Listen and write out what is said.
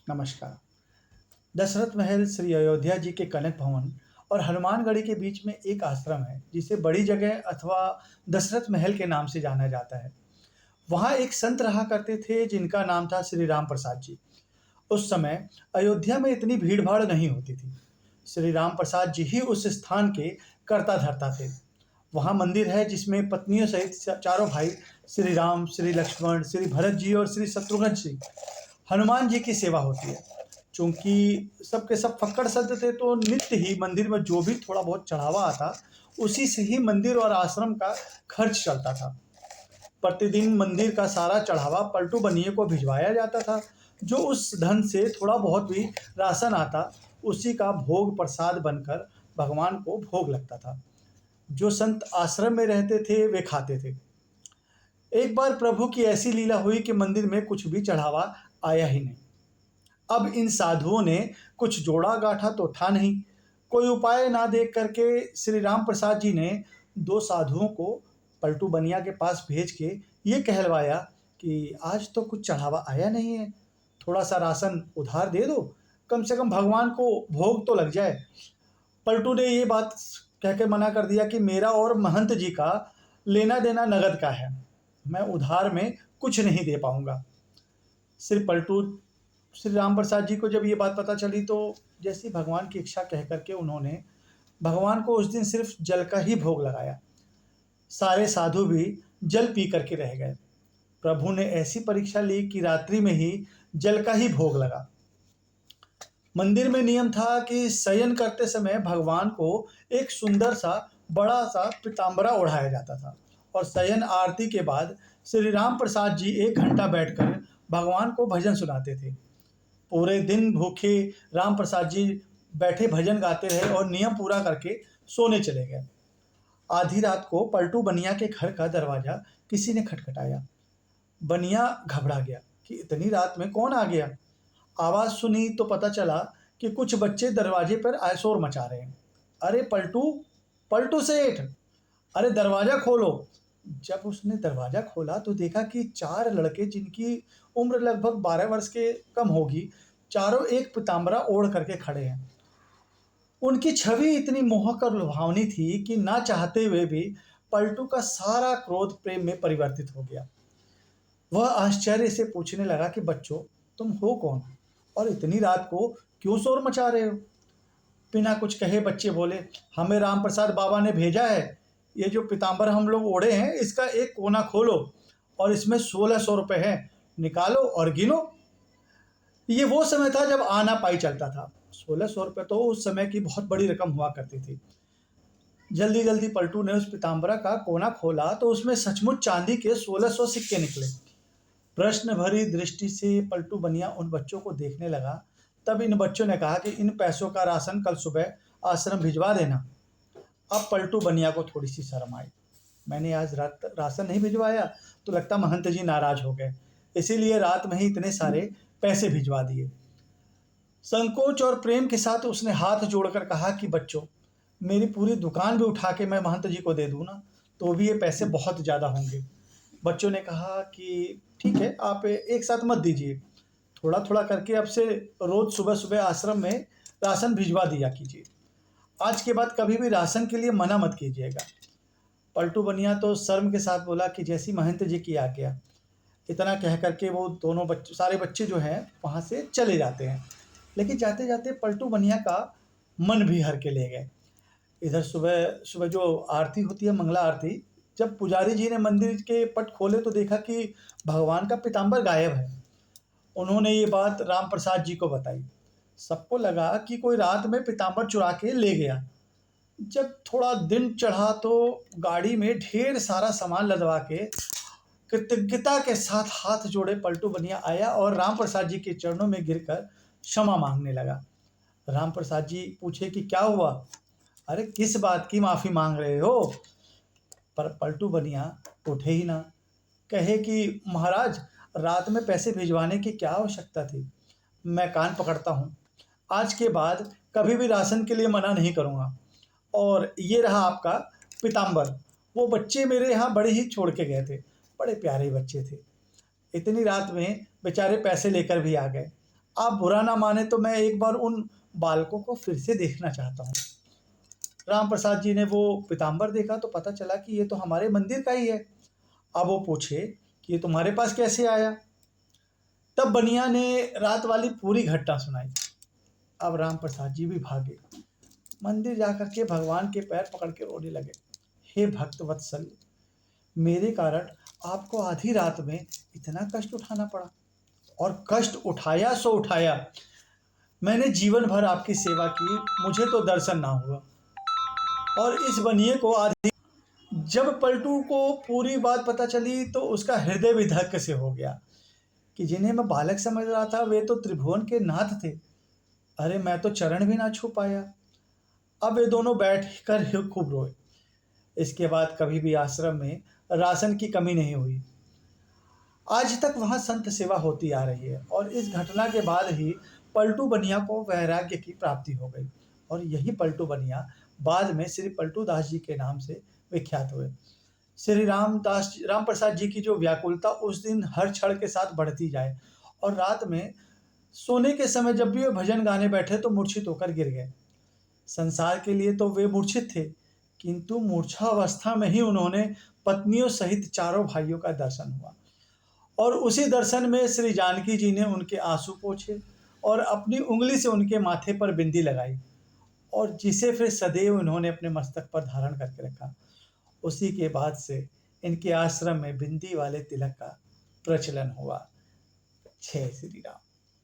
नमस्कार। दशरथ महल श्री अयोध्या जी के कनक भवन और हनुमानगढ़ी के बीच में एक आश्रम है जिसे बड़ी जगह अथवा दशरथ महल के नाम से जाना जाता है। वहाँ एक संत रहा करते थे जिनका नाम था श्री राम प्रसाद जी। उस समय अयोध्या में इतनी भीड़ भाड़ नहीं होती थी। श्री राम प्रसाद जी ही उस स्थान के कर्ता धर्ता थे। वहाँ मंदिर है जिसमें पत्नियों सहित चारों भाई श्री राम, श्री लक्ष्मण, श्री भरत जी और श्री शत्रुघ्न जी हनुमान जी की सेवा होती है। चूंकि सबके सब फक्कड़ सज्ज थे तो नित्य ही मंदिर में जो भी थोड़ा बहुत चढ़ावा आता उसी से ही मंदिर और आश्रम का खर्च चलता था। प्रतिदिन मंदिर का सारा चढ़ावा पलटू बनिए को भिजवाया जाता था। जो उस धन से थोड़ा बहुत भी राशन आता उसी का भोग प्रसाद बनकर भगवान को भोग लगता था। जो संत आश्रम में रहते थे वे खाते थे। एक बार प्रभु की ऐसी लीला हुई कि मंदिर में कुछ भी चढ़ावा आया ही नहीं। अब इन साधुओं ने कुछ जोड़ा गाठा तो था नहीं। कोई उपाय ना देख करके श्री राम प्रसाद जी ने दो साधुओं को पलटू बनिया के पास भेज के ये कहलवाया कि आज तो कुछ चढ़ावा आया नहीं है, थोड़ा सा राशन उधार दे दो, कम से कम भगवान को भोग तो लग जाए। पलटू ने ये बात कह के मना कर दिया कि मेरा और महंत जी का लेना देना नगद का है, मैं उधार में कुछ नहीं दे पाऊंगा। श्री पलटू श्री राम प्रसाद जी को जब ये बात पता चली तो जैसी भगवान की इच्छा कह करके उन्होंने भगवान को उस दिन सिर्फ जल का ही भोग लगाया। सारे साधु भी जल पी करके रह गए। प्रभु ने ऐसी परीक्षा ली कि रात्रि में ही जल का ही भोग लगा। मंदिर में नियम था कि शयन करते समय भगवान को एक सुंदर सा बड़ा सा पीताम्बरा ओढ़ाया जाता था और शयन आरती के बाद श्री राम प्रसाद जी 1 घंटा बैठकर भगवान को भजन सुनाते थे। पूरे दिन भूखे राम प्रसाद जी बैठे भजन गाते रहे और नियम पूरा करके सोने चले गए। आधी रात को पलटू बनिया के घर का दरवाजा किसी ने खटखटाया। बनिया घबरा गया कि इतनी रात में कौन आ गया। आवाज़ सुनी तो पता चला कि कुछ बच्चे दरवाजे पर आयशोर मचा रहे हैं। अरे पलटू, पलटू सेठ, अरे दरवाज़ा खोलो। जब उसने दरवाज़ा खोला तो देखा कि 4 लड़के जिनकी उम्र लगभग 12 वर्ष के कम होगी, चारों एक पीताम्बरा ओढ़ करके खड़े हैं। उनकी छवि इतनी मोहक और लुभावनी थी कि ना चाहते हुए भी पलटू का सारा क्रोध प्रेम में परिवर्तित हो गया। वह आश्चर्य से पूछने लगा कि बच्चों, तुम हो कौन और इतनी रात को क्यों शोर मचा रहे हो। बिना कुछ कहे बच्चे बोले, हमें राम प्रसाद बाबा ने भेजा है। ये जो पीताम्बर हम लोग ओढ़े हैं इसका एक कोना खोलो और इसमें 1600 रुपये हैं, निकालो और गिनो। ये वो समय था जब आना पाई चलता था। 1600 रुपये तो उस समय की बहुत बड़ी रकम हुआ करती थी। जल्दी जल्दी पलटू ने उस पीताम्बरा का कोना खोला तो उसमें सचमुच चांदी के 1600 सिक्के निकले। प्रश्न भरी दृष्टि से पलटू बनिया उन बच्चों को देखने लगा। तब इन बच्चों ने कहा कि इन पैसों का राशन कल सुबह आश्रम भिजवा देना। अब पलटू बनिया को थोड़ी सी शर्म आई। मैंने आज रात राशन नहीं भिजवाया तो लगता महंत जी नाराज हो गए, इसीलिए रात में ही इतने सारे पैसे भिजवा दिए। संकोच और प्रेम के साथ उसने हाथ जोड़कर कहा कि बच्चों, मेरी पूरी दुकान भी उठा के मैं महंत जी को दे दूँ ना तो भी ये पैसे बहुत ज़्यादा होंगे। बच्चों ने कहा कि ठीक है, आप एक साथ मत दीजिए, थोड़ा थोड़ा करके अब से रोज़ सुबह सुबह आश्रम में राशन भिजवा दिया कीजिए। आज के बाद कभी भी राशन के लिए मना मत कीजिएगा। पलटू बनिया तो शर्म के साथ बोला कि जैसी महंत जी की आज्ञा। इतना कह करके वो दोनों बच्चे, सारे बच्चे जो हैं वहाँ से चले जाते हैं। लेकिन जाते जाते पलटू बनिया का मन भी हर के ले गए। इधर सुबह सुबह जो आरती होती है, मंगला आरती, जब पुजारी जी ने मंदिर के पट खोले तो देखा कि भगवान का पीताम्बर गायब है। उन्होंने ये बात राम प्रसाद जी को बताई। सबको लगा कि कोई रात में पीताम्बर चुरा के ले गया। जब थोड़ा दिन चढ़ा तो गाड़ी में ढेर सारा सामान लदवा के कृतज्ञता के साथ हाथ जोड़े पलटू बनिया आया और राम प्रसाद जी के चरणों में गिरकर क्षमा मांगने लगा। राम प्रसाद जी पूछे कि क्या हुआ, अरे किस बात की माफ़ी मांग रहे हो। पर पलटू बनिया उठे ही ना। कहे कि महाराज, रात में पैसे भिजवाने की क्या आवश्यकता थी। मैं कान पकड़ता हूँ, आज के बाद कभी भी राशन के लिए मना नहीं करूँगा। और ये रहा आपका पीताम्बर, वो बच्चे मेरे यहाँ बड़े ही छोड़ के गए थे, बड़े प्यारे बच्चे थे। इतनी रात में बेचारे पैसे लेकर भी आ गए। आप बुरा ना माने तो मैं एक बार उन बालकों को फिर से देखना चाहता हूँ। राम प्रसाद जी ने वो पीताम्बर देखा तो पता चला कि ये तो हमारे मंदिर का ही है। अब वो पूछे कि ये तुम्हारे पास कैसे आया? तब बनिया ने रात वाली पूरी घटना सुनाई। अब राम प्रसाद जी भी भागे, मंदिर जाकर के भगवान के पैर पकड़ के रोने लगे। हे भक्त वत्सल, मेरे कारण आपको आधी रात में इतना कष्ट उठाना पड़ा, और कष्ट उठाया सो उठाया। मैंने जीवन भर आपकी सेवा की, मुझे तो दर्शन ना हुआ, और इस बनिए को आधी। जब पलटू को पूरी बात पता चली तो उसका हृदय भी धक्क से हो गया कि जिन्हें मैं बालक समझ रहा था वे तो त्रिभुवन के नाथ थे। अरे मैं तो चरण भी ना छू पाया। अब वे दोनों बैठ कर ही खूब रोए। इसके बाद कभी भी आश्रम में राशन की कमी नहीं हुई। आज तक वहाँ संत सेवा होती आ रही है, और इस घटना के बाद ही पलटू बनिया को वैराग्य की प्राप्ति हो गई, और यही पलटू बनिया बाद में श्री पलटू दास जी के नाम से विख्यात हुए। श्री राम प्रसाद जी की जो व्याकुलता उस दिन हर क्षण के साथ बढ़ती जाए, और रात में सोने के समय जब भी वे भजन गाने बैठे तो मूर्छित होकर गिर गए। संसार के लिए तो वे मूर्छित थे, किंतु मूर्छावस्था में ही उन्होंने पत्नियों सहित चारों भाइयों का दर्शन हुआ, और उसी दर्शन में श्री जानकी जी ने उनके आंसू पोंछे और अपनी उंगली से उनके माथे पर बिंदी लगाई, और जिसे फिर सदैव उन्होंने अपने मस्तक पर धारण करके रखा। उसी के बाद से इनके आश्रम में बिंदी वाले तिलक का प्रचलन हुआ। जय श्री राम।